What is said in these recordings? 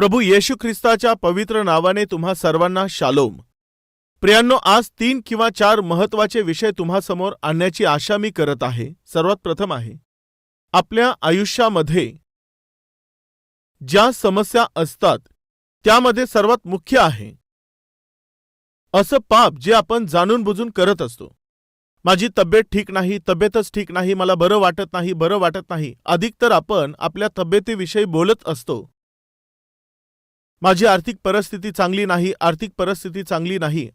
प्रभू येशू ख्रिस्ताच्या पवित्र नावाने तुम्हा सर्वांना शालोम। प्रियांनो, आज 3 किंवा 4 महत्त्वाचे विषय तुम्हासमोर आणण्याची आशा मी करत आहे। सर्वात प्रथम आहे, आपल्या आयुष्यामध्ये ज्या समस्या असतात त्यामध्ये सर्वात मुख्य आहे असं पाप जे आपण जाणून बुजून करत असतो। माझी तब्येत ठीक नाही, तब्येतच ठीक नाही, मला बरं वाटत नाही। अधिकतर आपण आपल्या तब्येतीविषयी बोलत असतो। माझी आर्थिक परिस्थिती चांगली नाही,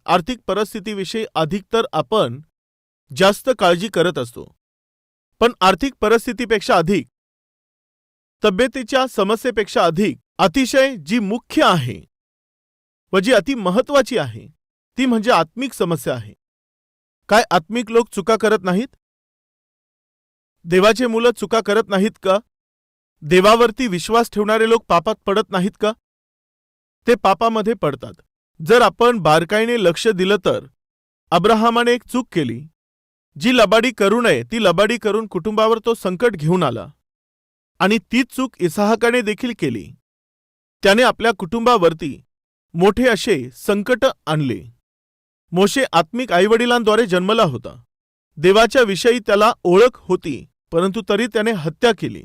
आर्थिक परिस्थितीविषयी अधिकतर आपण जास्त काळजी करत असतो। पण आर्थिक परिस्थितीपेक्षा अधिक, तब्येतीच्या समस्येपेक्षा अधिक, अतिशय जी मुख्य आहे व जी अति महत्त्वाची आहे ती म्हणजे आत्मिक समस्या आहे। काय आत्मिक लोक चुका करत नाहीत? देवाचे मुलं चुका करत नाहीत का? देवावरती विश्वास ठेवणारे लोक पापात पडत नाहीत का? ते पापामध्ये पडतात। जर आपण बारकाईने लक्ष दिलं तर अब्राहमाने एक चूक केली, जी लबाडी करू नये ती लबाडी करून कुटुंबावर तो संकट घेऊन आला। आणि तीच चूक इसहाकाने देखील केली। त्याने आपल्या कुटुंबावरती मोठे असे संकट आणले। मोशे आत्मिक आईवडिलांद्वारे जन्मला होता, देवाच्या विषयी त्याला ओळख होती, परंतु तरी त्याने हत्या केली।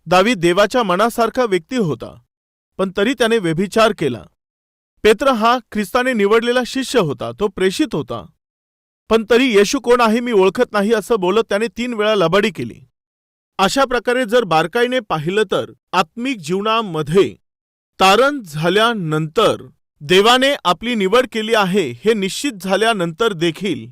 दावीद देवाच्या मनासारखा व्यक्ती होता, पण तरी त्याने व्यभिचार केला। पेत्र हा ख्रिस्ताने निवडलेला शिष्य होता, तो प्रेषित होता, पण तरी येशू कोण आहे मी ओळखत नाही असं बोलत त्याने 3 वेळा लबाडी केली। अशा प्रकारे जर बारकाईने पाहिलं तर आत्मिक जीवनामध्ये तारण झाल्यानंतर, देवाने आपली निवड केली आहे हे निश्चित झाल्यानंतर देखील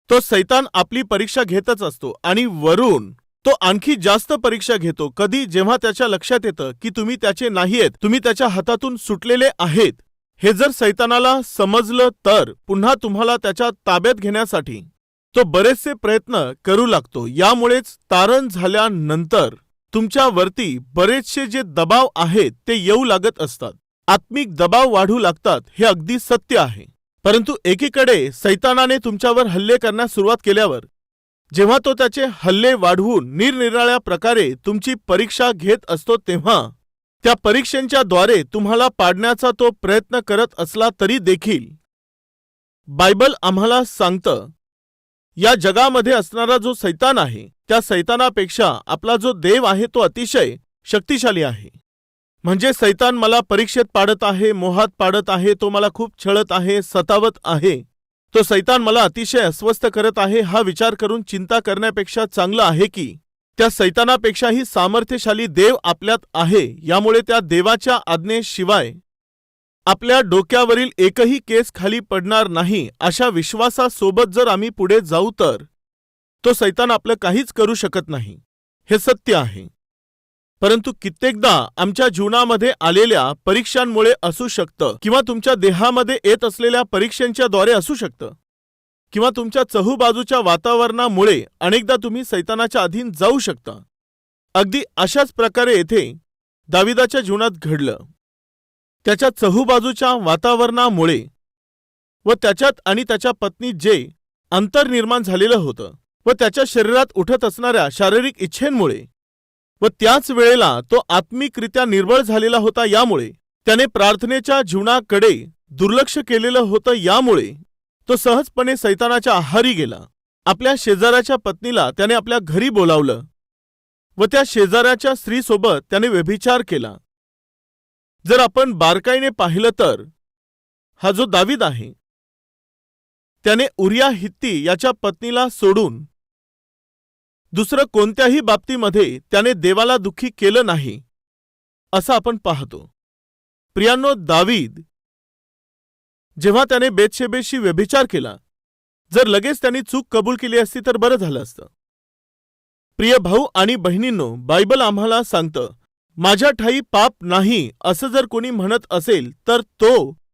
तो सैतान आपली परीक्षा घेतच असतो आणि वरून तो आणखी जास्त परीक्षा घेतो। कधी जेव्हा त्याच्या लक्षात येतं की तुम्ही त्याचे नाहीयेत, तुम्ही त्याच्या हातातून सुटलेले आहेत, हे जर सैतानाला समजलं तर पुन्हा तुम्हाला त्याच्या ताब्यात घेण्यासाठी तो बरेचसे प्रयत्न करू लागतो। यामुळेच तारण झाल्यानंतर तुमच्यावरती बरेचसे जे दबाव आहेत ते येऊ लागत असतात, आत्मिक दबाव वाढू लागतात, हे अगदी सत्य आहे। परंतु एकीकडे सैतानाने तुमच्यावर हल्ले करण्यास सुरुवात केल्यावर जेव्हा तो त्याचे हल्ले वाढवून निरनिराळ्या प्रकारे तुमची परीक्षा घेत असतो, तेव्हा त्या परीक्षेच्या द्वारे तुम्हाला पाडण्याचा तो प्रयत्न करत असला तरी देखील बायबल आम्हाला सांगतं, या जगामध्ये असणारा जो सैतान आहे त्या सैतानापेक्षा आपला जो देव आहे तो अतिशय शक्तिशाली आहे। म्हणजे सैतान मला परीक्षेत पाडत आहे, मोहात पाडत आहे, तो मला खूप छळत आहे, सतावत आहे, तो सैतान मला अतिशय अस्वस्थ करत आहे, हा विचार करून चिंता करण्यापेक्षा चांगलं आहे की त्या सैतानापेक्षाही सामर्थ्यशाली देव आपल्यात आहे। यामुळे त्या देवाच्या आज्ञेशिवाय आपल्या डोक्यावरील एकही केस खाली पडणार नाही, अशा विश्वासासोबत जर आम्ही पुढे जाऊ तर तो सैतान आपलं काहीच करू शकत नाही, हे सत्य आहे। परंतु कित्येकदा आमच्या जीवनामध्ये आलेल्या परीक्षांमुळे असू शकतं, किंवा तुमच्या देहामध्ये येत असलेल्या परीक्षांच्या द्वारे असू शकतं, किंवा तुमच्या चहूबाजूच्या वातावरणामुळे अनेकदा तुम्ही सैतानाच्या अधीन जाऊ शकता। अगदी अशाच प्रकारे येथे दाविदाच्या जीवनात घडलं। त्याच्या चहूबाजूच्या वातावरणामुळे व त्याच्यात आणि त्याच्या पत्नीत जे अंतर निर्माण झालेलं होतं व त्याच्या शरीरात उठत असणाऱ्या शारीरिक इच्छेंमुळे व त्याच वेळेला तो आत्मिकरित्या निर्बळ झालेला होता, यामुळे त्याने प्रार्थनेच्या जीवनाकडे दुर्लक्ष केलेलं होतं, यामुळे तो सहजपणे सैतानाच्या आहारी गेला। आपल्या शेजाऱ्याच्या पत्नीला त्याने आपल्या घरी बोलावलं व त्या शेजाऱ्याच्या स्त्रीसोबत त्याने व्यभिचार केला। जर आपण बारकाईने पाहिलं तर हा जो दावीद आहे त्याने उरिया हित्ती याच्या पत्नीला सोडून दुसरं कोणत्याही बाबतीमध्ये त्याने देवाला दुःखी केलं नाही असं आपण पाहतो। प्रियांनो, दावीद जेव्हा त्याने बेतशेबेशी व्यभिचार केला, जर लगेच त्यांनी चूक कबूल केली असती तर बरं झालं असतं। प्रिय भाऊ आणि बहिणींनो, बायबल आम्हाला सांगतं, माझ्या ठाई पाप नाही असं जर कोणी म्हणत असेल तर तो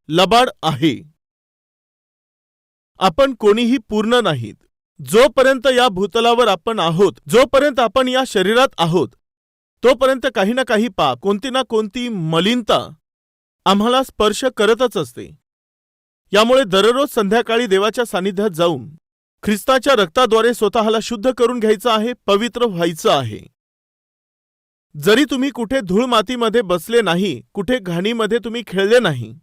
लबाड आहे। आपण कोणीही पूर्ण नाहीत। जोपर्यंत या भूतलावर आपण आहोत, जोपर्यंत आपण या शरीरात आहोत, तोपर्यंत काही ना काही पाप, कोणती ना कोणती मलिनता आम्हाला स्पर्श करतच असते। यामुळे दररोज संध्याकाळी देवाच्या सानिध्यात जाऊन ख्रिस्ताच्या रक्ताद्वारे स्वतःला शुद्ध करून घ्यायचं आहे, पवित्र व्हायचं आहे। जरी तुम्ही कुठे धूळ मातीमध्ये बसले नाही, कुठे घाणीमध्ये तुम्ही खेळले नाही,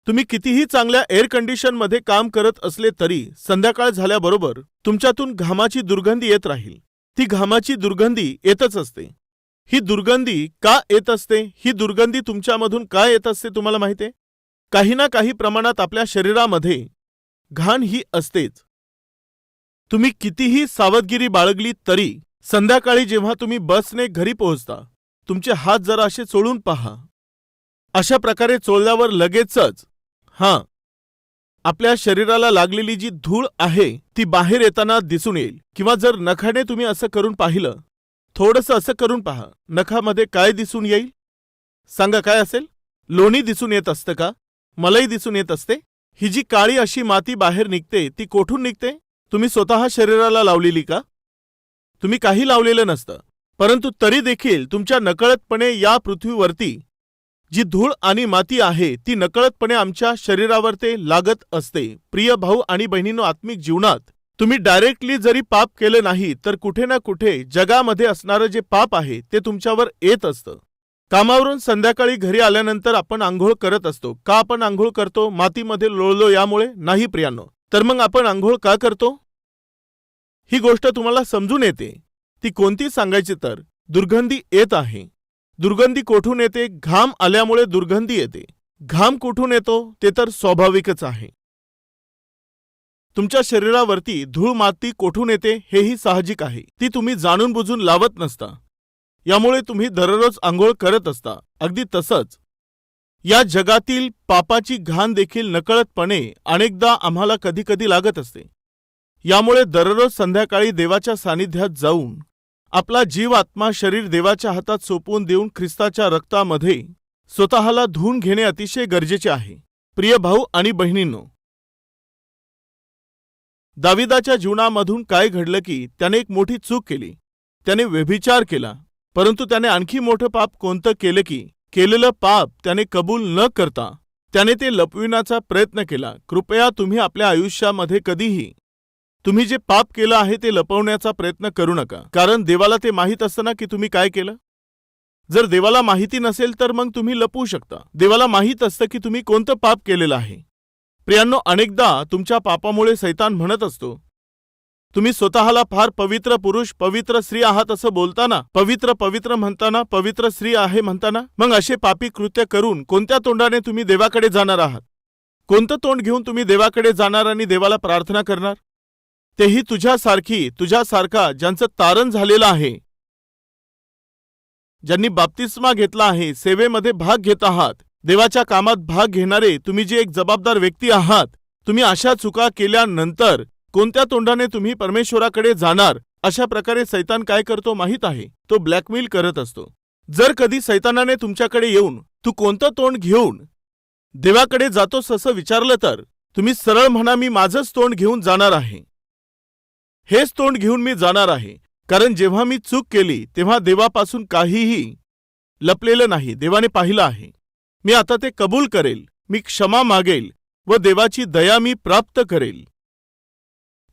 तुम्ही कितीही चांगल्या एअर कंडिशनमध्ये काम करत असले तरी संध्याकाळ झाल्याबरोबर तुमच्यातून घामाची दुर्गंधी येत राहील. ती घामाची दुर्गंधी येतच असते. ही दुर्गंधी का येत असते? ही दुर्गंधी तुमच्यामधून का येत असते तुम्हाला माहिती आहे? काही ना काही प्रमाणात आपल्या शरीरामध्ये घाण ही असतेच. तुम्ही कितीही सावधगिरी बाळगली तरी संध्याकाळी जेव्हा तुम्ही बसने घरी पोहोचता, तुमचे हात जरा असे चोळून पहा. अशा प्रकारे चोळल्यावर लगेचच आपल्या शरीराला लागलेली जी धूळ आहे ती बाहेर येताना दिसून येईल. किंवा जर नखाने तुम्ही असं करून पाहिलं, थोडंसं असं करून पहा, नखामध्ये काय दिसून येईल सांगा? काय असेल? लोणी दिसून येत असतं का? मलई दिसून येत असते? ही जी काळी अशी माती बाहेर निघते ती कोठून निघते? तुम्ही स्वतः शरीराला लावलेली का? तुम्ही काही लावलेलं नसतं, परंतु तरी देखील तुमच्या नकळतपणे या पृथ्वीवरती जी धूळ आणि माती आहे ती नकळतपणे आमच्या शरीरावर ते लागत असते. प्रिय भाऊ आणि बहिणींनो, आत्मिक जीवनात तुम्ही डायरेक्टली जरी पाप केलं नाही तर कुठे ना कुठे जगामध्ये असणारं जे पाप आहे ते तुमच्यावर येत असतं. कामावरून संध्याकाळी घरी आल्यानंतर आपण आंघोळ करत असतो. का आपण आंघोळ करतो? मातीमध्ये लोळलो यामुळे नाही प्रियांनो. तर मग आपण आंघोळ का करतो? ही गोष्ट तुम्हाला समजून येते. ती कोणती सांगायची तर दुर्गंधी येत आहे. दुर्गंधी कोठून येते? घाम आल्यामुळे दुर्गंधी येते. घाम कुठून येतो? ते तर स्वाभाविकच आहे. तुमच्या शरीरावरती धूळ माती कोठून येते हेही साहजिक आहे. ती तुम्ही जाणून बुजून लावत नसता, यामुळे तुम्ही दररोज आंघोळ करत असता. अगदी तसंच या जगातील पापाची घाण देखील नकळतपणे अनेकदा आम्हाला कधी कधी लागत असते. यामुळे दररोज संध्याकाळी देवाच्या सानिध्यात जाऊन आपला जीव आत्मा शरीर देवाच्या हातात सोपवून देऊन ख्रिस्ताच्या रक्तामध्ये स्वतःला धुवून घेणे अतिशय गरजेचे आहे. प्रिय भाऊ आणि बहिणींनो, दाविदाच्या जीवनामधून काय घडलं की त्याने एक मोठी चूक केली. त्याने व्यभिचार केला. परंतु त्याने आणखी मोठं पाप कोणतं केलं की केलेलं पाप त्याने कबूल न करता त्याने ते लपविण्याचा प्रयत्न केला. कृपया तुम्ही आपल्या आयुष्यामध्ये कधीही तुम्ही जे पाप केलं आहे ते लपवण्याचा प्रयत्न करू नका, कारण देवाला ते माहीत असतं ना की तुम्ही काय केलं. जर देवाला माहिती नसेल तर मग तुम्ही लपवू शकता. देवाला माहीत असतं की तुम्ही कोणतं पाप केलेलं आहे. प्रियांनो, अनेकदा तुमच्या पापामुळे सैतान म्हणत असतो, तुम्ही स्वतःला फार पवित्र पुरुष पवित्र स्त्री आहात असं बोलताना, पवित्र पवित्र म्हणताना, पवित्र स्त्री आहे म्हणताना, मग असे पापी कृत्य करून कोणत्या तोंडाने तुम्ही देवाकडे जाणार आहात? कोणतं तोंड घेऊन तुम्ही देवाकडे जाणार आणि देवाला प्रार्थना करणार? तेही तुझ्यासारखा ज्यांचं तारण झालेलं आहे, ज्यांनी बाप्तिस्मा घेतला आहे, सेवेमध्ये भाग घेत आहात, देवाच्या कामात भाग घेणारे तुम्ही जे एक जबाबदार व्यक्ती आहात, तुम्ही अशा चुका केल्यानंतर कोणत्या तोंडाने तुम्ही परमेश्वराकडे जाणार? अशा प्रकारे सैतान काय करतो माहीत आहे? तो ब्लॅकमेल करत असतो. जर कधी सैतानाने तुमच्याकडे येऊन तू कोणतं तोंड घेऊन देवाकडे जातोस असं विचारलं तर तुम्ही सरळ म्हणा, मी माझंच तोंड घेऊन जाणार आहे. हेच तोंड घेऊन मी जाणार आहे, कारण जेव्हा मी चूक केली तेव्हा देवापासून काहीही लपलेलं नाही. देवाने पाहिलं आहे. मी आता ते कबूल करेल, मी क्षमा मागेल व देवाची दया मी प्राप्त करेल.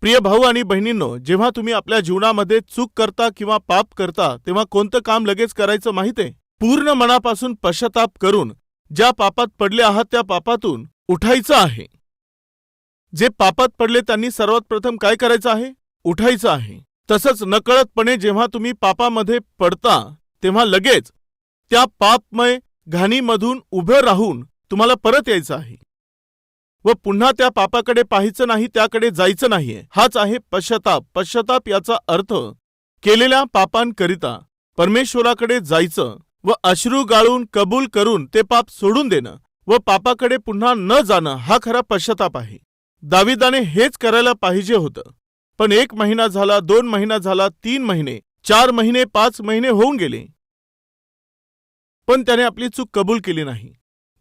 प्रिय भाऊ आणि बहिणींनो, जेव्हा तुम्ही आपल्या जीवनामध्ये चूक करता किंवा पाप करता तेव्हा कोणतं काम लगेच करायचं माहिती आहे? पूर्ण मनापासून पश्चाताप करून ज्या पापात पडले आहात त्या पापातून उठायचं आहे. जे पापात पडले त्यांनी सर्वात प्रथम काय करायचं आहे? उठायचं आहे. तसंच नकळतपणे जेव्हा तुम्ही पापामध्ये पडता तेव्हा लगेच त्या पापमय घाणीमधून उभं राहून तुम्हाला परत यायचं आहे व पुन्हा त्या पापाकडे पाहायचं नाही, त्याकडे जायचं नाहीये. हाच आहे पश्चाताप. पश्चाताप याचा अर्थ केलेल्या पापांकरिता परमेश्वराकडे जायचं व अश्रू गाळून कबूल करून ते पाप सोडून देणं व पापाकडे पुन्हा न जाणं, हा खरा पश्चाताप आहे. दाविदाने हेच करायला पाहिजे होतं. पण 1 महिना झाला, 2 महिना झाला, 3 महिने, 4 महिने, 5 महिने होऊन गेले, पण त्याने आपली चूक कबूल केली नाही.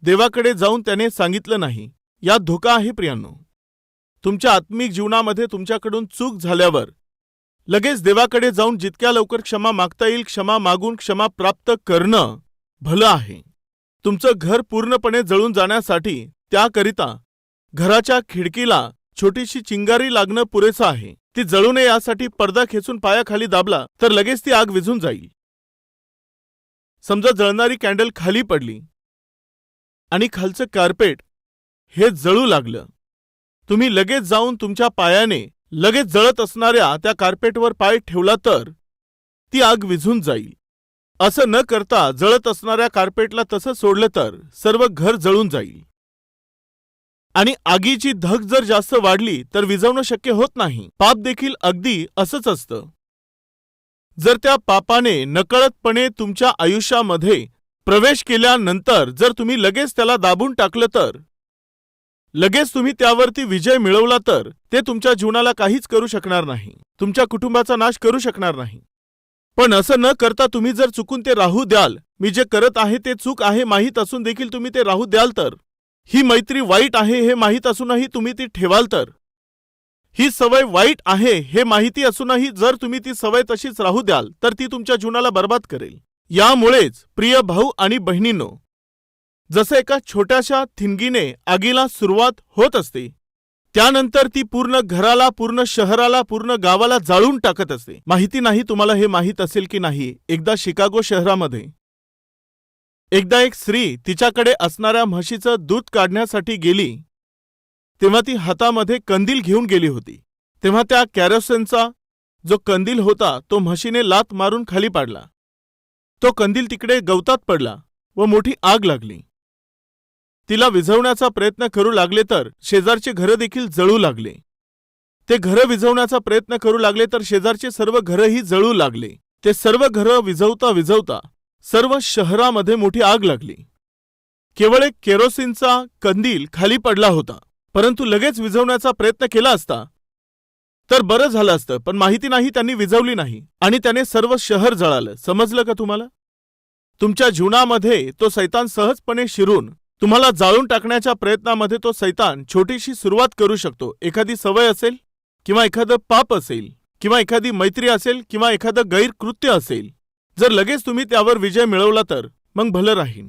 देवाकडे जाऊन त्याने सांगितलं नाही. यात धोका आहे प्रियांनो. तुमच्या आत्मिक जीवनामध्ये तुमच्याकडून चूक झाल्यावर लगेच देवाकडे जाऊन जितक्या लवकर क्षमा मागता येईल क्षमा मागून क्षमा प्राप्त करणं भलं आहे. तुमचं घर पूर्णपणे जळून जाण्यासाठी त्याकरिता घराच्या खिडकीला छोटीशी चिंगारी लागणं पुरेसं आहे. ती जळू नये यासाठी पडदा खेचून पायाखाली दाबला तर लगेच ती आग विझून जाईल. समजा जळणारी कॅन्डल खाली पडली आणि खालचं कार्पेट हे जळू लागलं, तुम्ही लगेच जाऊन तुमच्या पायाने लगेच जळत असणाऱ्या त्या कार्पेटवर पाय ठेवला तर ती आग विझून जाईल. असं न करता जळत असणाऱ्या कार्पेटला तसं सोडलं तर सर्व घर जळून जाईल. आणि आगीची धग जर जास्त वाढली तर विझवणं शक्य होत नाही. पाप देखील अगदी असंच असतं. जर त्या पापाने नकळतपणे तुमच्या आयुष्यामध्ये प्रवेश केल्यानंतर जर तुम्ही लगेच त्याला दाबून टाकलं तर, लगेच तुम्ही त्यावरती विजय मिळवला तर ते तुमच्या जीवनाला काहीच करू शकणार नाही, तुमच्या कुटुंबाचा नाश करू शकणार नाही. पण असं न करता तुम्ही जर चुकून ते राहू द्याल, मी जे करत आहे ते चूक आहे माहीत असून देखील तुम्ही ते राहू द्याल तर, ही मैत्री वाईट आहे हे माहीत असूनही तुम्ही ती ठेवाल तर, ही सवय वाईट आहे हे माहिती असूनही जर तुम्ही ती सवय तशीच राहू द्याल तर ती तुमच्या जीवनाला बर्बाद करेल. यामुळेच प्रिय भाऊ आणि बहिणींनो, जसं एका छोट्याशा ठिणगीने आगीला सुरुवात होत असते, त्यानंतर ती पूर्ण घराला, पूर्ण शहराला, पूर्ण गावाला जाळून टाकत असते. माहिती नाही तुम्हाला हे माहीत असेल की नाही, एकदा शिकागो शहरामध्ये एकदा एक स्त्री तिच्याकडे असणाऱ्या म्हशीचं दूध काढण्यासाठी गेली, तेव्हा ती हातामध्ये कंदील घेऊन गेली होती. तेव्हा त्या कॅरोसिनचा जो कंदील होता तो म्हशीने लात मारून खाली पाडला. तो कंदील तिकडे गवतात पडला व मोठी आग लागली. तिला विझवण्याचा प्रयत्न करू लागले तर शेजारचे घरं देखील जळू लागले. ते घरं विझवण्याचा प्रयत्न करू लागले तर शेजारचे सर्व घरंही जळू लागले. ते सर्व घरं विझवता विझवता सर्व शहरामध्ये मोठी आग लागली. केवळ एक केरोसिनचा कंदील खाली पडला होता, परंतु लगेच विझवण्याचा प्रयत्न केला असता तर बरं झालं असतं, पण माहिती नाही त्यांनी विझवली नाही आणि त्याने सर्व शहर जळालं. समजलं का तुम्हाला? तुमच्या जीवनामध्ये तो सैतान सहजपणे शिरून तुम्हाला जाळून टाकण्याच्या प्रयत्नामध्ये तो सैतान छोटीशी सुरुवात करू शकतो. एखादी सवय असेल किंवा एखादं पाप असेल किंवा एखादी मैत्री असेल किंवा एखादं गैरकृत्य असेल, जर लगेच तुम्ही त्यावर विजय मिळवला तर मग भलं राहील.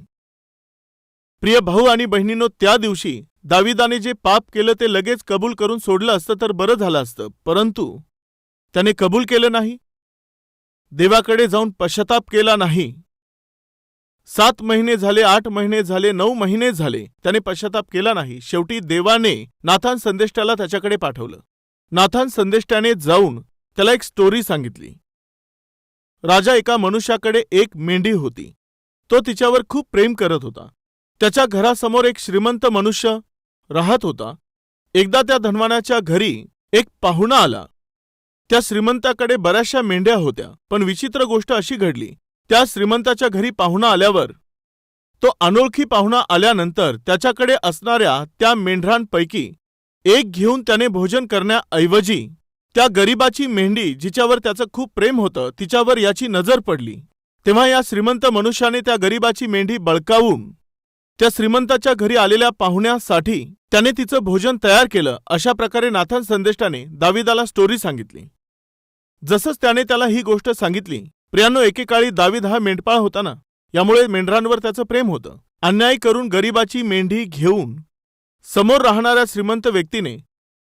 प्रिय भाऊ आणि बहिणींनो, त्या दिवशी दाविदाने जे पाप केलं ते लगेच कबूल करून सोडलं असतं तर बरं झालं असतं, परंतु त्याने कबूल केलं नाही, देवाकडे जाऊन पश्चाताप केला नाही. 7 महिने झाले, 8 महिने झाले, 9 महिने झाले, त्याने पश्चाताप केला नाही. शेवटी देवाने नाथान संदेष्टाला त्याच्याकडे पाठवलं. नाथान संदेष्टाने जाऊन त्याला एक स्टोरी सांगितली. राजा एका मनुष्याकडे एक मेंढी होती. तो तिच्यावर खूप प्रेम करत होता. त्याच्या घरासमोर एक श्रीमंत मनुष्य राहत होता. एकदा त्या धनवानाच्या घरी एक पाहुणा आला. त्या श्रीमंताकडे बऱ्याचशा मेंढ्या होत्या, पण विचित्र गोष्ट अशी घडली, त्या श्रीमंताच्या घरी पाहुणा आल्यावर, तो अनोळखी पाहुणा आल्यानंतर त्याच्याकडे असणाऱ्या त्या मेंढरांपैकी एक घेऊन त्याने भोजन करण्याऐवजी त्या गरीबाची मेंढी, जिच्यावर त्याचं खूप प्रेम होतं, तिच्यावर याची नजर पडली. तेव्हा या श्रीमंत मनुष्याने त्या गरीबाची मेंढी बळकावून त्या श्रीमंताच्या घरी आलेल्या पाहुण्यासाठी त्याने तिचं भोजन तयार केलं. अशा प्रकारे नाथान संदेष्टाने दाविदाला स्टोरी सांगितली. जसंच त्याने त्याला ही गोष्ट सांगितली, प्रियांनो, एकेकाळी दावीद हा मेंढपाळ होता ना, यामुळे मेंढरांवर त्याचं प्रेम होतं. अन्याय करून गरीबाची मेंढी घेऊन समोर राहणाऱ्या श्रीमंत व्यक्तीने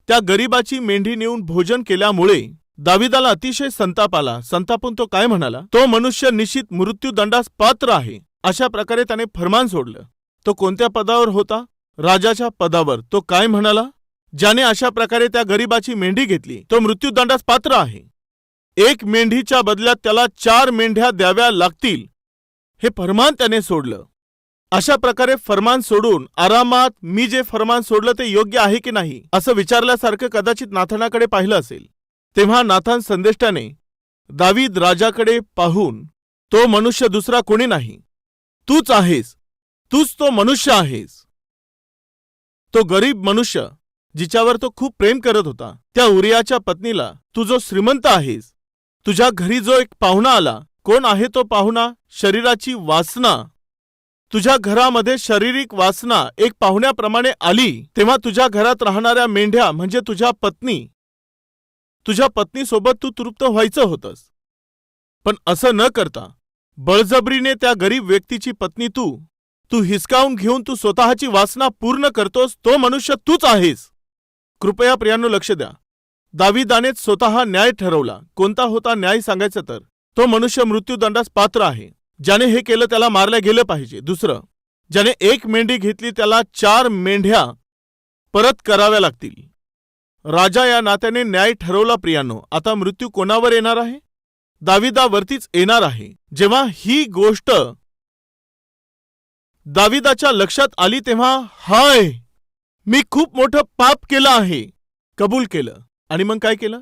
त्या गरीबाची मेंढी नेऊन भोजन केल्यामुळे दाविदाला अतिशय संताप आला. संतापून तो काय म्हणाला, तो मनुष्य निश्चित मृत्यूदंडास पात्र आहे. अशा प्रकारे त्याने फरमान सोडलं. तो कोणत्या पदावर होता? राजाच्या पदावर. तो काय म्हणाला, ज्याने अशा प्रकारे त्या गरीबाची मेंढी घेतली तो मृत्यूदंडास पात्र आहे. 1 मेंढीच्या बदल्यात त्याला 4 मेंढ्या द्याव्या लागतील, हे फरमान त्याने सोडलं. अशा प्रकारे फरमान सोडून आरामात मी जे फरमान सोडलं ते योग्य आहे की नाही असं विचारल्यासारखं कदाचित नाथानाकडे पाहिलं असेल. तेव्हा नाथान संदेष्टाने दावीद राजाकडे पाहून, तो मनुष्य दुसरा कोणी नाही, तूच आहेस, तूच तो मनुष्य आहेस. तो गरीब मनुष्य जिच्यावर तो खूप प्रेम करत होता, त्या उरियाच्या पत्नीला, तू जो श्रीमंत आहेस, तुझ्या घरी जो एक पाहुणा आला, कोण आहे तो पाहुणा? शरीराची वासना. तुझ्या घरामध्ये शारीरिक वासना एक पाहुण्याप्रमाणे आली, तेव्हा तुझ्या घरात राहणाऱ्या मेंढ्या म्हणजे तुझ्या पत्नीसोबत तू तृप्त व्हायचं होतंस. पण असं न करता बळजबरीने त्या गरीब व्यक्तीची पत्नी तू हिसकावून घेऊन तू स्वतःची वासना पूर्ण करतोस. तो मनुष्य तूच आहेस. कृपया प्रियांनो लक्ष द्या. दाविदानेच स्वतः न्याय ठरवला. कोणता होता न्याय सांगायचं तर, तो मनुष्य मृत्यूदंडास पात्र आहे. ज्याने हे केलं त्याला मारल्या गेलं पाहिजे. दुसरं, ज्याने 1 मेंढी घेतली त्याला 4 मेंढ्या परत कराव्या लागतील. राजा या नात्याने न्याय ठरवला. प्रियांनो, आता मृत्यू कोणावर येणार आहे? दाविदावरतीच येणार आहे. जेव्हा ही गोष्ट दाविदाच्या लक्षात आली तेव्हा हाय, मी खूप मोठं पाप केलं आहे, कबूल केलं. आणि मग काय केलं?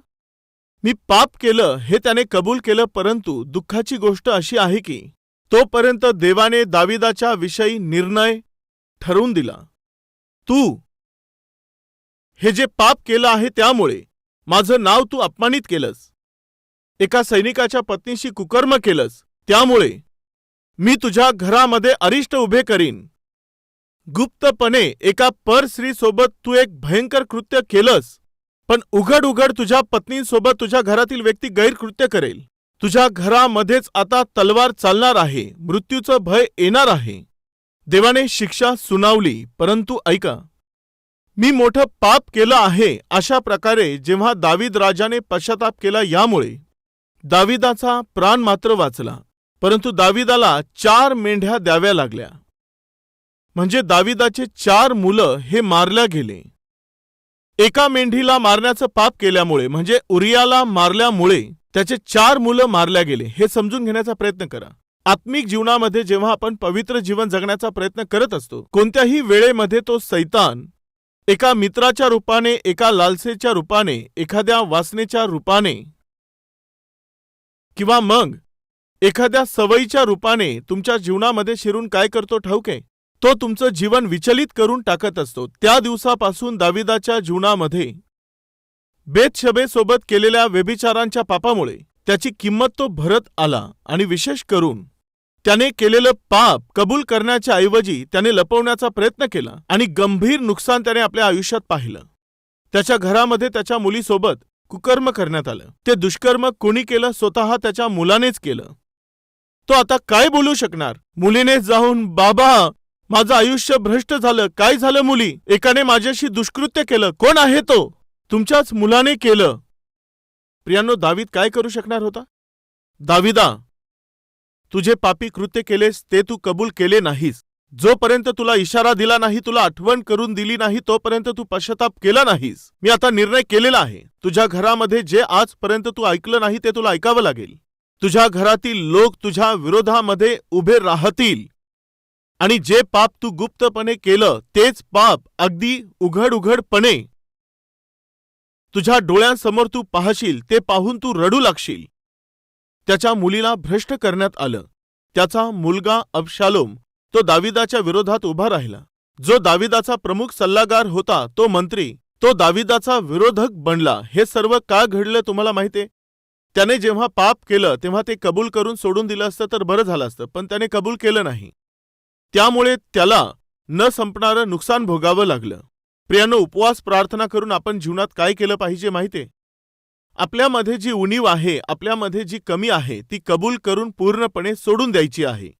मी पाप केलं हे त्याने कबूल केलं. परंतु दुःखाची गोष्ट अशी आहे की तोपर्यंत देवाने दाविदाच्या विषयी निर्णय ठरवून दिला. तू हे जे पाप केलं आहे त्यामुळे माझं नाव तू अपमानित केलंस, एका सैनिकाच्या पत्नीशी कुकर्म केलंस, त्यामुळे मी तुझ्या घरामध्ये अरिष्ट उभे करीन. गुप्तपणे एका परस्त्रीसोबत तू एक भयंकर कृत्य केलंस, पण उघड उघड तुझ्या पत्नीसोबत तुझ्या घरातील व्यक्ती गैरकृत्य करेल. तुझ्या घरामध्येच आता तलवार चालणार आहे, मृत्यूचं भय येणार आहे. देवाने शिक्षा सुनावली. परंतु ऐका, मी मोठं पाप केलं आहे. अशा प्रकारे जेव्हा दावीद राजाने पश्चाताप केला यामुळे दाविदाचा प्राण मात्र वाचला. परंतु दाविदाला 4 मेंढ्या द्याव्या लागल्या. म्हणजे दाविदाचे 4 मुलं हे मारल्या गेले. एका मेंढीला मारण्याचं पाप केल्यामुळे म्हणजे उरियाला मारल्यामुळे त्याचे 4 मुलं मारल्या गेले. हे समजून घेण्याचा प्रयत्न करा. आत्मिक जीवनामध्ये जेव्हा आपण पवित्र जीवन जगण्याचा प्रयत्न करत असतो, कोणत्याही वेळेमध्ये तो सैतान एका मित्राच्या रूपाने, एका लालसेच्या रूपाने, एखाद्या वासनेच्या रूपाने किंवा मग एखाद्या सवयीच्या रूपाने तुमच्या जीवनामध्ये शिरून काय करतो ठाऊक आहे? तो तुमचं जीवन विचलित करून टाकत असतो. त्या दिवसापासून दाविदाच्या जीवनामध्ये बेतशबेसोबत केलेल्या व्यभिचारांच्या पापामुळे त्याची किंमत तो भरत आला. आणि विशेष करून त्याने केलेलं पाप कबूल करण्याच्या ऐवजी त्याने लपवण्याचा प्रयत्न केला आणि गंभीर नुकसान त्याने आपल्या आयुष्यात पाहिलं. त्याच्या घरामध्ये त्याच्या मुलीसोबत कुकर्म करण्यात आलं. ते दुष्कर्म कोणी केलं? स्वतः त्याच्या मुलानेच केलं. तो आता काय बोलू शकणार? मुलीने जाऊन, बाबा माझं आयुष्य भ्रष्ट झालं. काय झालं मुली? एकाने माझ्याशी दुष्कृत्य केलं. कोण आहे तो? तुमच्याच मुलाने केलं. प्रियांनो, दावीद काय करू शकणार होता? दाविदा, तुझे पापी कृत्य केलेस ते तू कबूल केले नाहीस. जोपर्यंत तुला इशारा दिला नाही, तुला आठवण करून दिली नाही, तोपर्यंत तू पश्चाताप केला नाहीस. मी आता निर्णय केलेला आहे. तुझ्या घरामध्ये जे आजपर्यंत तू ऐकलं नाही ते तुला ऐकावं लागेल. तुझ्या घरातील लोक तुझ्या विरोधामध्ये उभे राहतील आणि जे पाप तू गुप्तपणे केलं तेच पाप अगदी उघडपणे तुझ्या डोळ्यांसमोर तू पाहशील. ते पाहून तू रडू लागशील. त्याच्या मुलीला भ्रष्ट करण्यात आलं. त्याचा मुलगा अबशालोम तो दाविदाच्या विरोधात उभा राहिला. जो दाविदाचा प्रमुख सल्लागार होता, तो मंत्री, तो दाविदाचा विरोधक बनला. हे सर्व का घडलं तुम्हाला माहितीये? त्याने जेव्हा पाप केलं तेव्हा ते कबूल करून सोडून दिलं असतं तर बरं झालं असतं, पण त्याने कबूल केलं नाही. त्यामुळे त्याला न संपणारं नुकसान भोगावं लागलं. प्रियांनो, उपवास प्रार्थना करून आपण जीवनात काय केलं पाहिजे माहितीये? आपल्यामध्ये जी उणीव आहे, आपल्यामध्ये जी कमी आहे, ती कबूल करून पूर्णपणे सोडून द्यायची आहे.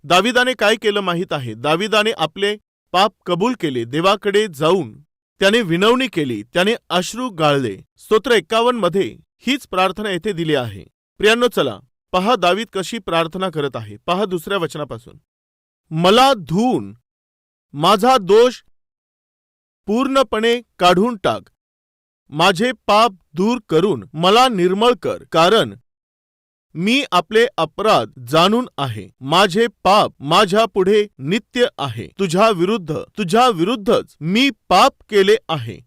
दाविदाने काय केलं माहीत आहे? दाविदाने आपले पाप कबूल केले. देवाकडे जाऊन त्याने विनवणी केली. त्याने अश्रू गाळले. स्तोत्र 51 मध्ये हीच प्रार्थना येथे दिली आहे. प्रियांनो, चला पहा दावीद कशी प्रार्थना करत आहे. पहा 2ऱ्या वचनापासून. मला धुवून माझा दोष पूर्णपणे काढून टाक. माझे पाप दूर करून मला निर्मळ कर, कारण मी आपले अपराध जाणून आहे. माझे पाप माझ्या पुढे नित्य आहे. तुझ्या विरुद्धच मी पाप केले आहे.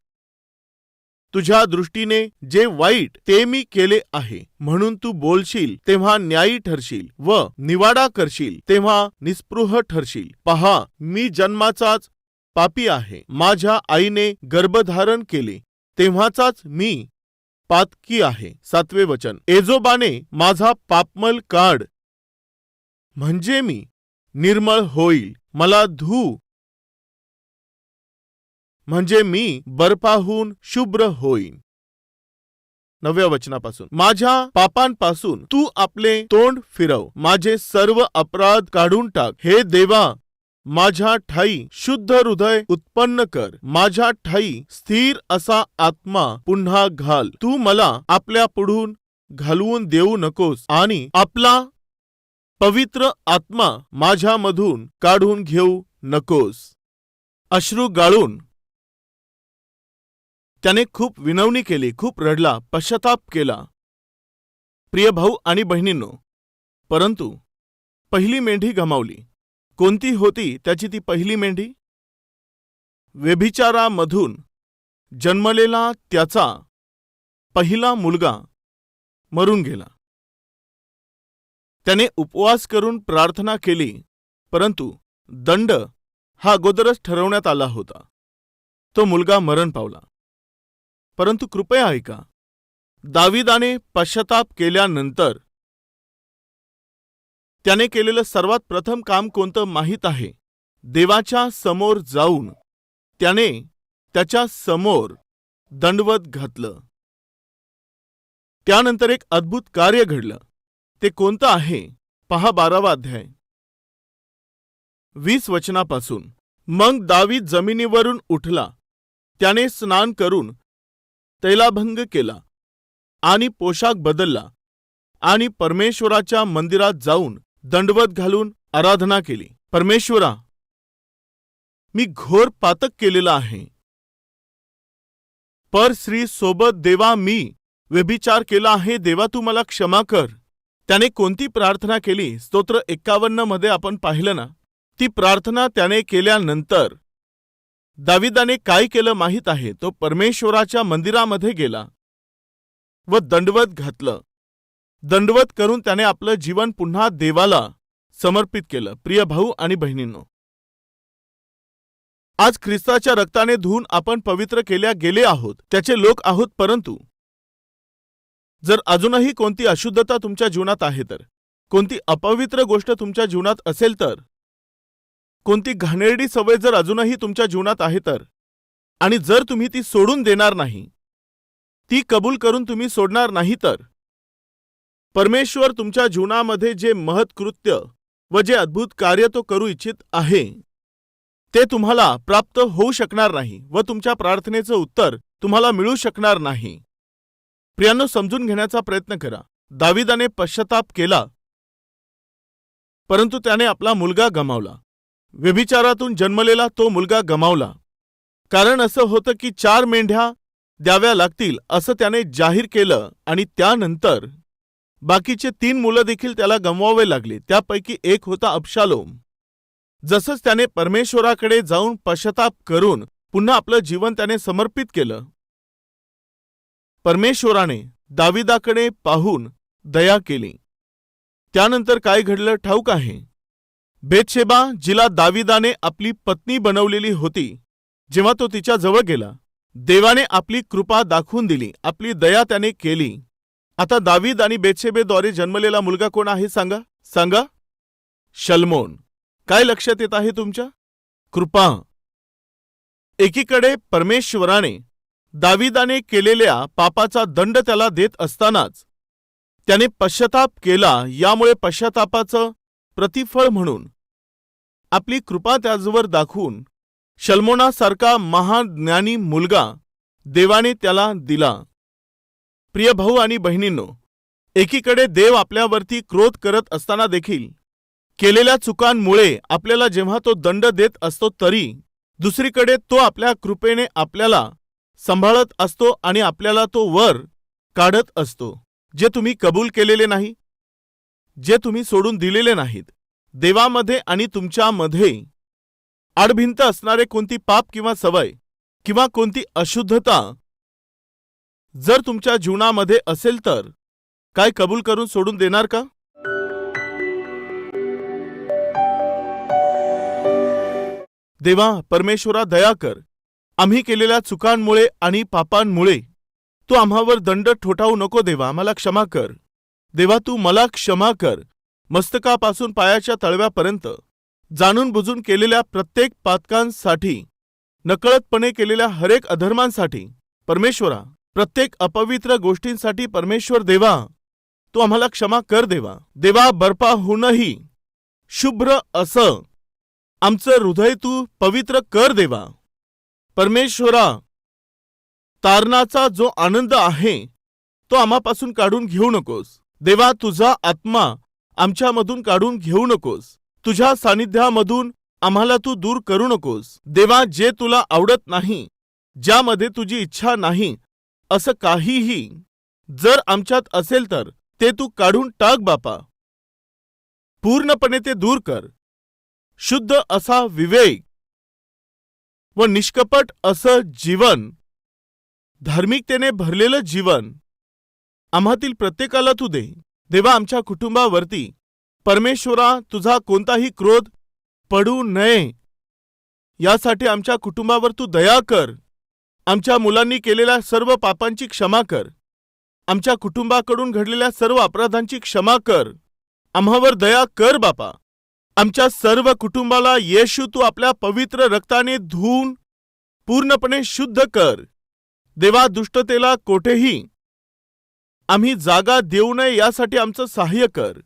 तुझ्या दृष्टीने जे वाईट ते मी केले आहे. म्हणून तू बोलशील तेव्हा न्यायी ठरशील व निवाडा करशील तेव्हा निस्पृह ठरशील. पहा, मी जन्माचाच पापी आहे. माझ्या आईने गर्भधारण केले तेव्हाचाच मी पातकी आहे. 7वे वचन. एजोबाने माझा पापमल काढ, म्हणजे मी निर्मळ होईल. मला धू, म्हणजे मी बर्फाहून शुभ्र होईन. 9व्या वचनापासून. माझ्या पापांपासून तू आपले तोंड फिरव. माझे सर्व अपराध काढून टाक. हे देवा, माझ्या ठाई शुद्ध हृदय उत्पन्न कर. माझ्या ठाई स्थिर असा आत्मा पुन्हा घाल. तू मला आपल्या पुढून घालवून देऊ नकोस आणि आपला पवित्र आत्मा माझ्यामधून काढून घेऊ नकोस. अश्रू गाळून त्याने खूप विनवणी केली, खूप रडला, पश्चाताप केला. प्रिय भाऊ आणि बहिणींनो, परंतु पहिली मेंढी गमावली. कोणती होती त्याची ती पहिली मेंढी? व्यभिचारामधून जन्मलेला त्याचा पहिला मुलगा मरून गेला. त्याने उपवास करून प्रार्थना केली, परंतु दंड हा अगोदरच ठरवण्यात आला होता. तो मुलगा मरण पावला. परंतु कृपया ऐका, दाविदाने पश्चाताप केल्यानंतर त्याने केलेलं सर्वात प्रथम काम कोणतं माहीत आहे? देवाच्या समोर जाऊन त्याने त्याच्या समोर दंडवत घातलं. त्यानंतर एक अद्भुत कार्य घडलं. ते कोणतं आहे पहा, 12वा अध्याय 20 वचनापासून. मग दावीद जमिनीवरून उठला, त्याने स्नान करून तैलाभंग केला आणि पोशाख बदलला आणि परमेश्वराच्या मंदिरात जाऊन दंडवत घालून आराधना केली. परमेश्वरा, मी घोर पातक केलेलं आहे. पर श्री सोबत देवा, मी व्यभिचार केला आहे. देवा, तू मला क्षमा कर. त्याने कोणती प्रार्थना केली? स्तोत्र 51 मध्ये आपण पाहिलं ना. ती प्रार्थना त्याने केल्यानंतर दाविदाने काय केलं माहीत आहे? तो परमेश्वराच्या मंदिरामध्ये गेला व दंडवत घातलं. दंडवत करून त्याने आपलं जीवन पुन्हा देवाला समर्पित केलं. प्रिय भाऊ आणि बहिणींनो, आज ख्रिस्ताच्या रक्ताने धुवून आपण पवित्र केल्या गेले आहोत, त्याचे लोक आहोत. परंतु जर अजूनही कोणती अशुद्धता तुमच्या जीवनात आहे तर, कोणती अपवित्र गोष्ट तुमच्या जीवनात असेल तर, कोणती घाणेरडी सवय जर अजूनही तुमच्या जीवनात आहे तर, आणि जर तुम्ही ती सोडून देणार नाही, ती कबूल करून तुम्ही सोडणार नाही तर, परमेश्वर तुमच्या जीवनामध्ये जे महत्कृत्य व जे अद्भुत कार्य तो करू इच्छित आहे ते तुम्हाला प्राप्त होऊ शकणार नाही व तुमच्या प्रार्थनेचं उत्तर तुम्हाला मिळू शकणार नाही. प्रियांनो, समजून घेण्याचा प्रयत्न करा. दाविदाने पश्चाताप केला, परंतु त्याने आपला मुलगा गमावला. व्यभिचारातून जन्मलेला तो मुलगा गमावला. कारण असं होतं की 4 मेंढ्या द्याव्या लागतील असं त्याने जाहीर केलं आणि त्यानंतर बाकीचे 3 मुलं देखील त्याला गमवावे लागले. त्यापैकी एक होता अबशालोम. जसंच त्याने परमेश्वराकडे जाऊन पश्चाताप करून पुन्हा आपलं जीवन त्याने समर्पित केलं, परमेश्वराने दाविदाकडे पाहून दया केली. त्यानंतर काय घडलं ठाऊक आहे? बेतशेबा, जिला दाविदाने आपली पत्नी बनवलेली होती, जेव्हा तो तिच्या जवळ गेला, देवाने आपली कृपा दाखवून दिली, आपली दया त्याने केली. आता दावीद आणि बेतशेबेद्वारे जन्मलेला मुलगा कोण आहे सांगा? सांगा. शल्मोन. काय लक्षात येत आहे तुमच्या? कृपा. एकीकडे परमेश्वराने दाविदाने केलेल्या पापाचा दंड त्याला देत असतानाच त्याने पश्चाताप केला. यामुळे पश्चातापाचं प्रतिफळ म्हणून आपली कृपा त्याजवर दाखवून शल्मोनासारखा महान ज्ञानी मुलगा देवाने त्याला दिला. प्रिय भाऊ आणि बहिणींनो, एकीकडे देव आपल्यावरती क्रोध करत असताना देखील केलेल्या चुकांमुळे आपल्याला जेव्हा तो दंड देत असतो, तरी दुसरीकडे तो आपल्या कृपेने आपल्याला सांभाळत असतो आणि आपल्याला तो वर काढत असतो. जे तुम्ही कबूल केलेले नाही, जे तुम्ही सोडून दिलेले नाहीत, देवामध्ये आणि तुमच्यामध्ये आडभिंत असणारे कोणती पाप किंवा सवय किंवा कोणती अशुद्धता जर तुमच्या जीवनामध्ये असेल तर काय कबूल करून सोडून देणार का? देवा परमेश्वरा, दया कर. आम्ही केलेल्या चुकांमुळे आणि पापांमुळे तू आम्हावर दंड ठोठावू नको. देवा, आम्हाला क्षमा कर. देवा, तू मला क्षमा कर. मस्तकापासून पायाच्या तळव्यापर्यंत जाणून बुजून केलेल्या प्रत्येक पातकांसाठी, नकळतपणे केलेल्या हरेक अधर्मांसाठी परमेश्वरा, प्रत्येक अपवित्र गोष्टींसाठी परमेश्वर देवा, तू आम्हाला क्षमा कर. देवा, देवा, बर्फाहूनही शुभ्र असं आमचं हृदय तू पवित्र कर. देवा परमेश्वरा, तारणाचा जो आनंद आहे तो आम्हापासून काढून घेऊ नकोस. देवा, तुझा आत्मा आमच्यामधून काढून घेऊ नकोस. तुझ्या सानिध्यामधून आम्हाला तू दूर करू नकोस. देवा, जे तुला आवडत नाही, ज्यामध्ये तुझी इच्छा नाही, असं काहीही जर आमच्यात असेल तर ते तू काढून टाक बापा. पूर्णपणे ते दूर कर. शुद्ध असा विवेक व निष्कपट असं जीवन, धार्मिकतेने भरलेलं जीवन आम्हातील प्रत्येकाला तू दे. देवा, आमच्या कुटुंबावरती परमेश्वरा तुझा कोणताही क्रोध पडू नये यासाठी आमच्या कुटुंबावर तू दया कर. आमच्या मुलांनी केलेल्या सर्व पापांची क्षमा कर. आमच्या कुटुंबाकडून घडलेल्या सर्व अपराधांची क्षमा कर. आम्हावर दया कर बापा. आमच्या सर्व कुटुंबाला येशू तू आपल्या पवित्र रक्ताने धुवून पूर्णपणे शुद्ध कर. देवा, दुष्टतेला कोठेही आम्ही जागा देऊ नये यासाठी आमचं सहाय्य कर.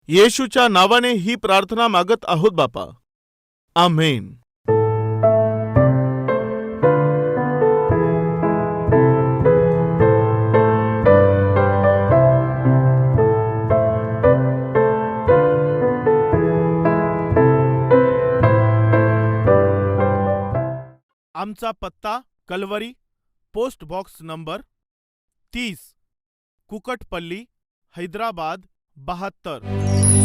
येशूच्या नावाने ही प्रार्थना मागत आहोत बापा. आमेन. आमचा पत्ता Calvary, post box number 30, Kukatpally, Hyderabad 72.